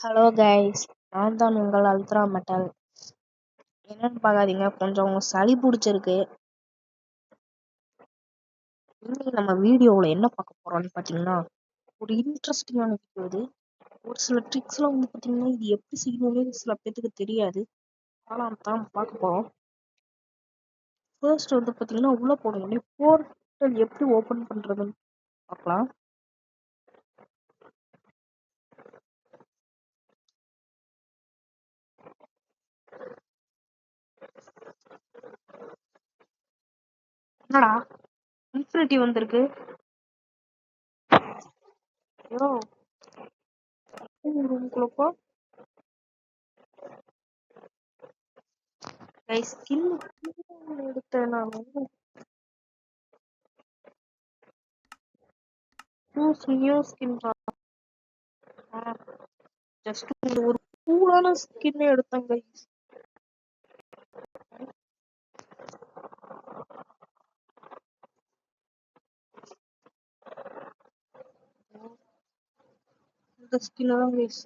Hello guys, நான் தான் உங்கள் அல்ட்ரா மெட்டல். என்னன்னு பார்க்காதீங்க, கொஞ்சம் சளி பிடிச்சிருக்கு. இன்னைக்கு நம்ம வீடியோவில் என்ன பார்க்க போறோம்னு பார்த்தீங்கன்னா, ஒரு இன்ட்ரெஸ்டிங்கான வீடியோ. இது ஒரு சில ட்ரிக்ஸ்லாம் பார்த்தீங்கன்னா, இது எப்படி செய்யணும்னு சில பேத்துக்கு தெரியாது. ஆனால் தான் பார்க்க போறோம். ஃபர்ஸ்ட் பார்த்தீங்கன்னா, உள்ள போன போர்ட்டல் எப்படி ஓப்பன் பண்றதுன்னு பார்க்கலாம். என்னடா இன்ஃபினிட்டி வந்திருக்கு? யோ ரூம்குள்ளப்போ கைஸ் ஸ்கின் எடுத்தேன் நான். நியூ ஸ்கின் ஜஸ்ட் ஒரு கூலான ஸ்கின் எடுத்தேன் கைஸ். இந்த ஸ்கின் தான் கைஸ்.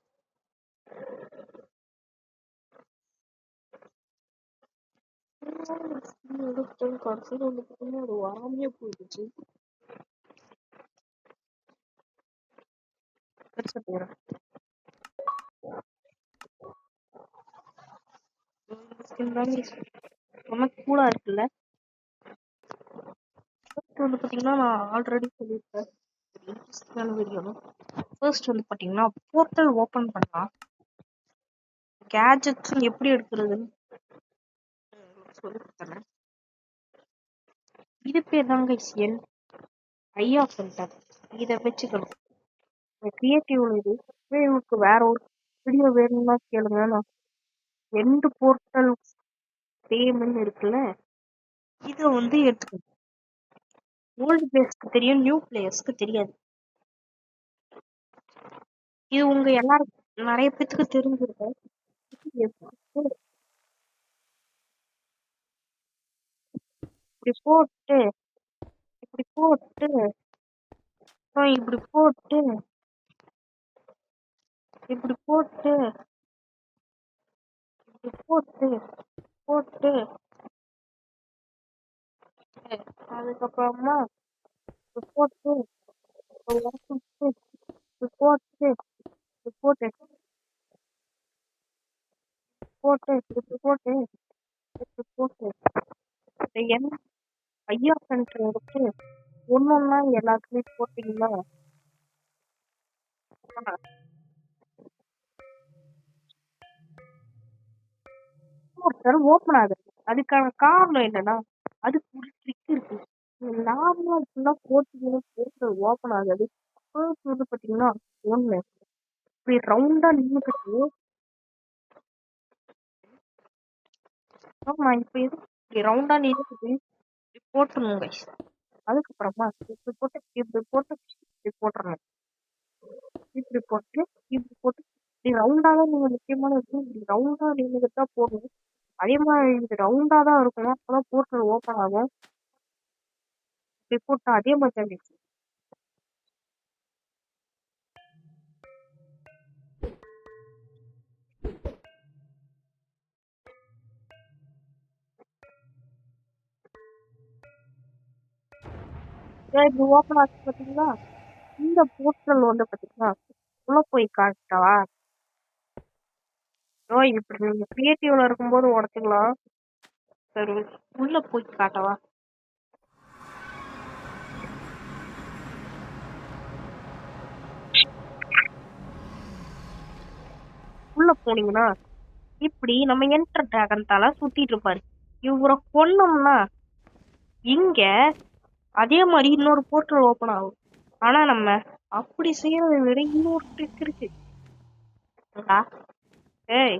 ஸ்கின் எடுத்தேன், கடைசியில் வந்து பார்த்தீங்கன்னா அது வராமையே போயிடுச்சு. பெருசா போயிடும். இந்த ஸ்கின் தான் கைஸ் ரொம்ப கூலா இருக்குல்ல. ஃபர்ஸ்ட் வந்து பார்த்தீங்கன்னா நான் ஆல்ரெடி சொல்லியிருப்பேன் இன்ட்ரெஸ்டிங்கான வீடியோ. ஃபர்ஸ்ட் வந்து பார்த்தீங்கன்னா போர்ட்டல் ஓப்பன் பண்ணலாம். கேஜெட்ஸ் எப்படி எடுக்கிறதுன்னு சொல்லி கொடுத்தேன். இது பேர் தான் கைஸ் ஐயா ஃபில்டர். இதை வச்சுக்கணும். கிரியேட்டிவ் இது. உங்களுக்கு வேற ஒரு வீடியோ வேணும்னா கேளுங்க. நான் எண்டு போர்ட்டல் பேமெண்ட் இருக்குல்ல, இதை வந்து எடுத்துக்கணும். ஓல்டு பிளேயர்ஸ்க்கு தெரியும், நியூ பிளேயர்ஸ்க்கு தெரியாது. இது உங்க எல்லாரும் நிறைய பேத்துக்கு தெரிஞ்சிருக்கும். இப்படி போட்டு இப்படி போட்டு இப்படி போட்டு இப்படி போட்டு இப்படி போட்டு போட்டு அதுக்கப்புறமா இப்படி போட்டு இப்படி போட்டு இப்படி போட்டு போட்டு இப்படி போட்டு இப்படி போட்டு என்ன ஐயா சென்டர் எடுத்து ஒன்னொன்னா எல்லாத்துலயும் போட்டீங்கன்னா போர்ட்டல் ஓப்பன் ஆகுது. அதுக்கான காரணம் என்னன்னா, அதுக்கு ஒரு ட்ரிக் இருக்கு. நார்மலா ஃபுல்லா போட்டீங்கன்னா போர்ட்டல் ஓப்பன் ஆகாது. ஃபர்ஸ்ட் வந்து பாத்தீங்கன்னா ஒண்ணு இப்படி ரவுண்டா நின்னுக்கிட்டு, ஆமா இப்ப இது இப்படி ரவுண்டா நின்னுக்கிட்டு இப்படி போட்டுருணும் கைஸ். அதுக்கப்புறமா இப்படி போட்டு இப்படி போட்டு இப்படி போட்டுறணும். இப்படி போட்டு இப்படி போட்டு இப்படி ரவுண்டா தான் நீங்க முக்கியமான விஷயம். இப்படி ரவுண்டா நின்னுக்கிட்டு தான் போடணும். அதே மாதிரி இது ரவுண்டா தான் இருக்கணும். அப்பதான் போர்ட்டல் ஓப்பன் ஆகும். இப்படி போட்டா அதே மாதிரி தான் கைஸ். இப்படி ஓப்பன் ஆச்சு பாத்தீங்களா? இந்த போர்ட்டல் வந்து பாத்தீங்கன்னா உள்ள போய் காட்டவா? இப்படி நீங்க கிரியேட்டிவ்ல இருக்கும்போது உடச்சுக்கலாம். சரி, உள்ள போய் காட்டவா? உள்ள போனீங்கன்னா இப்படி நம்ம என்டர் டிராகன் தலை சுத்திட்டு இருப்பாரு. இவரை கொன்னோம்னா இங்க அதே மாதிரி இன்னொரு போர்ட்டல் ஓப்பன் ஆகும். ஆனா நம்ம அப்படி செய்யறதை விட இன்னொரு ட்ரிக் இருக்கு. ஏய்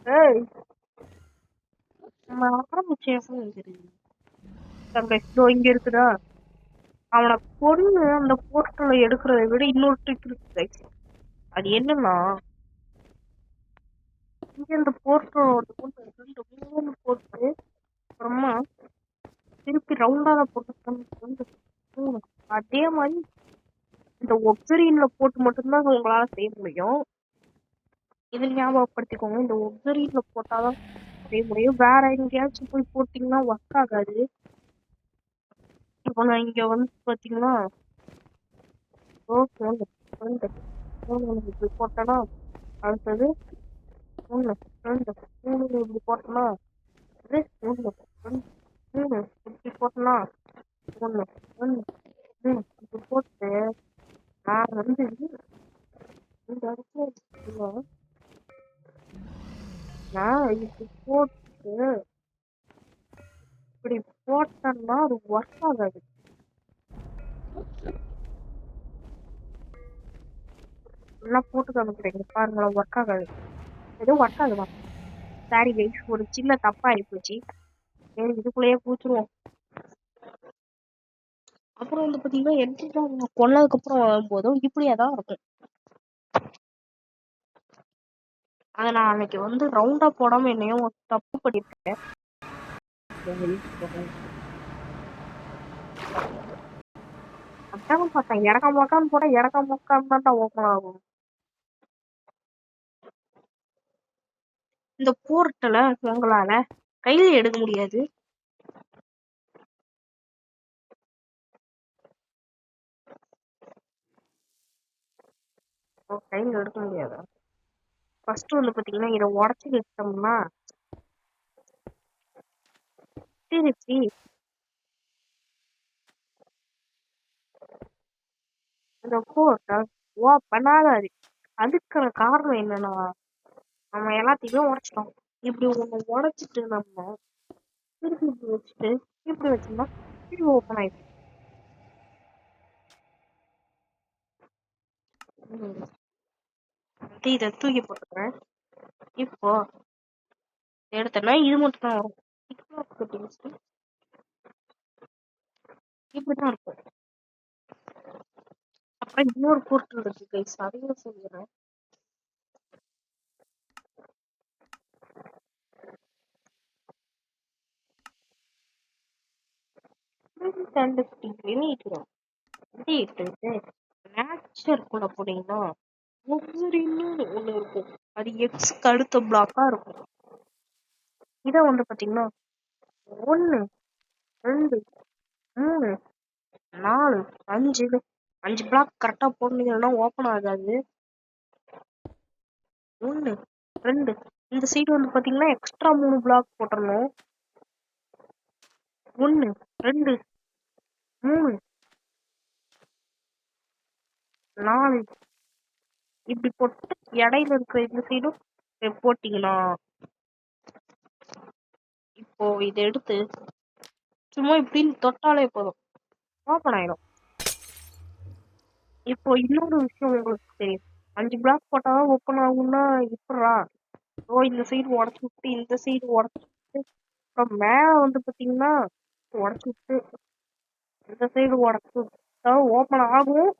ஏய் நம்ம ஆரம்பிச்சேன் இங்க இருக்குதா? அவனை கொன்னு அந்த போர்ட்டலை எடுக்கிறத விட இன்னொரு ட்ரிக் இருக்கு. அது என்னன்னா, இங்க இந்த போர்ட்டலோட ரெண்டு மூணு போட்டு அப்புறமா திருப்பி ரவுண்டாத போட்டு அதே மாதிரி இந்த ஒப்சரியன்ல போட்டு மட்டும்தான் உங்களால செய்ய முடியும். இதை ஞாபகப்படுத்திக்கோங்க. இந்த ஒப்சரியன்ல போட்டாதான் செய்ய முடியும். வேற எங்கேயாச்சும் போய் போட்டீங்கன்னா ஒர்க் ஆகாது. இப்போ நான் இங்க வந்து பாத்தீங்கன்னா இப்படி போட்டேன்னா அடுத்தது 1 2 3 இப்படி போட்டோம்னா இது 1 2 3 இப்படி போட்டோம்னா 1 2 3 இப்படி போட்டு நான் வந்து இந்த இடத்துல நான் இப்படி போட்டு இப்படி போட்டேன்னா அது ஒர்க் ஆகாது. எல்லாம் போட்டு காமிக்கிறீங்க பாருங்களேன், ஒர்க் ஆகாது. எதுவும் ஒர்க் ஆகுதா? சாரி கைஸ், ஒரு சின்ன தப்பா ஆயிப்போச்சு. சரி, இதுக்குள்ளேயே பூச்சிருவோம். அப்புறம் வந்து பாத்தீங்கன்னா என்ட்ரி கொன்னதுக்கு அப்புறம் வரும்போதும் இப்படியே தான் இருக்கும். அதை நான் அன்னைக்கு வந்து ரவுண்டா போடாம என்னையும் தப்பு பண்ணிருக்கேன். அதான் பார்த்தேன், இறக்க மொக்கான்னு போட இறக்க மொக்கான்னு தான் ஓப்பன் ஆகும். இந்த போர்ட்டல உங்களால கையில எடுக்க முடியாது. கையில எடுக்க முடியாது. ஃபர்ஸ்ட் வந்து பாத்தீங்கன்னா இதை உடச்சி வச்சிட்டோம்னா திருப்பி இந்த போர்ட்டை ஓப்பன் ஆகாது. அதுக்கான காரணம் என்னன்னா நம்ம எல்லாத்தையுமே உடைச்சிட்டோம். இப்படி ஒண்ணு உடைச்சிட்டு நம்ம திருப்பி இப்படி வச்சுட்டு இப்படி வச்சோம்னா திருப்பி ஓப்பன் ஆயிடும். இதை தூக்கி போட்டுக்கிறேன். இப்போ எடுத்தோம்னா இது மட்டும் தான் வரும். இப்படிதான் இருக்கும். அப்புறம் இன்னொரு போர்ட்டல் இருக்கு கைஸ், அதையும் சொல்லிடுறேன். நேச்சர் கூட போனீங்கன்னா ஒண்ணு இருக்கும். அது எக்ஸ்க்கு அடுத்த பிளாக்கா இருக்கும். இதை வந்து பாத்தீங்கன்னா 1 2 3 4 5 பிளாக் கரெக்டா போட்டீங்கன்னா ஓப்பன் ஆகாது. 1 2 இந்த சைடு வந்து பாத்தீங்கன்னா எக்ஸ்ட்ரா 3 பிளாக் போட்டுறணும். 1 2 3 4 இப்படி போட்டு இடையில இருக்கிற இந்த சைடும் போட்டீங்கன்னா இப்போ இதை எடுத்து சும்மா இப்படின்னு தொட்டாலே போதும், ஓப்பன் ஆயிடும். இப்போ இன்னொரு விஷயம் உங்களுக்கு தெரியும், 5 பிளாக் போட்டாதான் ஓப்பன் ஆகும்னா எப்படா? இந்த சைடு உடச்சு விட்டு இந்த சைடு உடச்சு விட்டு அப்புறம் மேல வந்து பாத்தீங்கன்னா உடச்சு விட்டு இந்த சைடு உடச்சு விட்டா ஓப்பன் ஆகும்.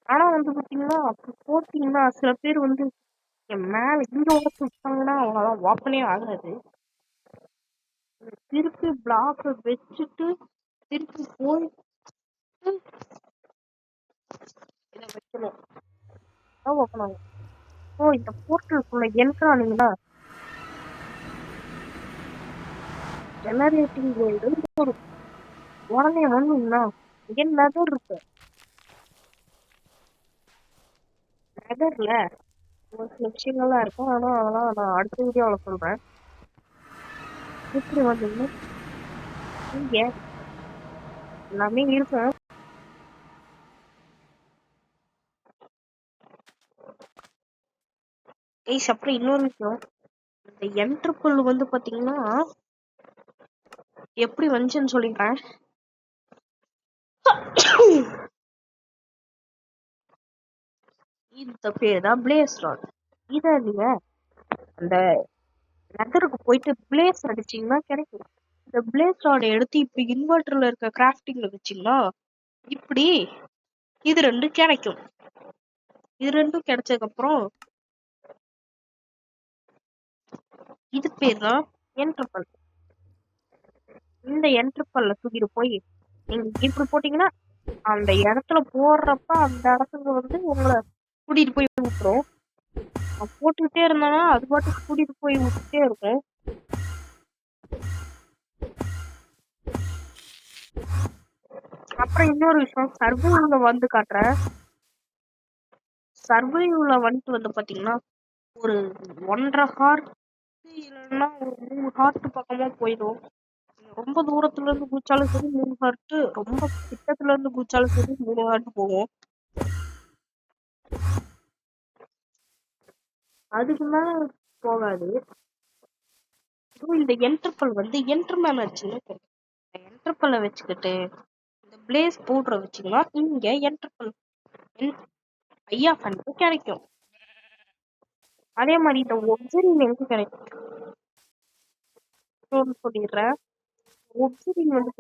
ஆனா வந்து பாத்தீங்கன்னா அப்படி போட்டீங்கன்னா சில பேர் வந்து மேல இங்க உடச்சு விட்டாங்கன்னா அவ்வளவுதான், ஓப்பனே ஆகாது. திருப்பி பிளாக் வச்சுட்டு திருப்பி போய் இதை வைக்கணும், ஓப்பன் ஆகும். இந்த போர்ட்டலுக்குள்ள என்ட்ரானீங்கன்னா ஜெனரேட்டிங் ஒரு உடனே வந்தீங்கன்னா இங்க நெதர் இருக்கு. நெதர்ல ஒரு சில விஷயங்கள்லாம் இருக்கும், ஆனா அதெல்லாம் நான் அடுத்த வீடியோவில் சொல்றேன். இப்படி வந்தீங்கன்னா இங்க எல்லாமே இருக்கும். அப்புறம் இன்னொரு விஷயம், இந்த என்ட்ரிபிள் வந்து பாத்தீங்கன்னா எப்படி வந்துச்சுன்னு சொல்லிடுறேன். இந்த பேர் தான் பிளேஸ் ராட். இதை நீங்க அந்த நெதருக்கு போயிட்டு பிளேஸ் அடிச்சீங்கன்னா கிடைக்கும். இந்த பிளேஸ் ராடை எடுத்து இப்படி இன்வெர்டர்ல இருக்க கிராஃப்டிங்ல வச்சீங்கன்னா இப்படி இது ரெண்டும் கிடைக்கும். இது ரெண்டும் கிடைச்சதுக்கு அப்புறம் இது பேர் தான் என்ட்ரிபிள். இந்த என்ட்ரிபிள்ல தூக்கிட்டு போய் நீங்க இப்படி போட்டீங்கன்னா அந்த இடத்துல போடுறப்ப அந்த இடத்துக்கு வந்து உங்களை கூட்டிட்டு போய் விட்டுரும். போட்டுக்கிட்டே இருந்தானா அது பாட்டுக்கு கூட்டிட்டு போய் விட்டுட்டே இருக்கும். அப்புறம் இன்னொரு விஷயம், சர்வைவ்ல வந்து காட்டுறேன். சர்வைவ்ல வந்து பாத்தீங்கன்னா ஒரு 1.5 ஹார்ட் இல்லைன்னா ஒரு 3 ஹார்ட் பக்கமா போயிடும். ரொம்ப தூரத்துல இருந்து குதிச்சாலும் சரி 3 ஹார்ட், ரொம்ப கிட்டத்துல இருந்து குதிச்சாலும் சரி 3 ஹார்ட் போகும். அதுக்கு மேல போகாது. இந்த என்டர்பல் வந்து என்டர்மேன் வச்சுன்னு என்டர்பல்ல வச்சுக்கிட்டு இந்த பிளேஸ் பவுடரை வச்சுக்கலாம். இங்க என்டர்பல் ஐயா ஃபண்ட் கிடைக்கும். அதே மாதிரி இந்த ஒப்சரின் எங்க கிடைக்கும் சொல்லிடுறேன். ஒப்சரின் வந்து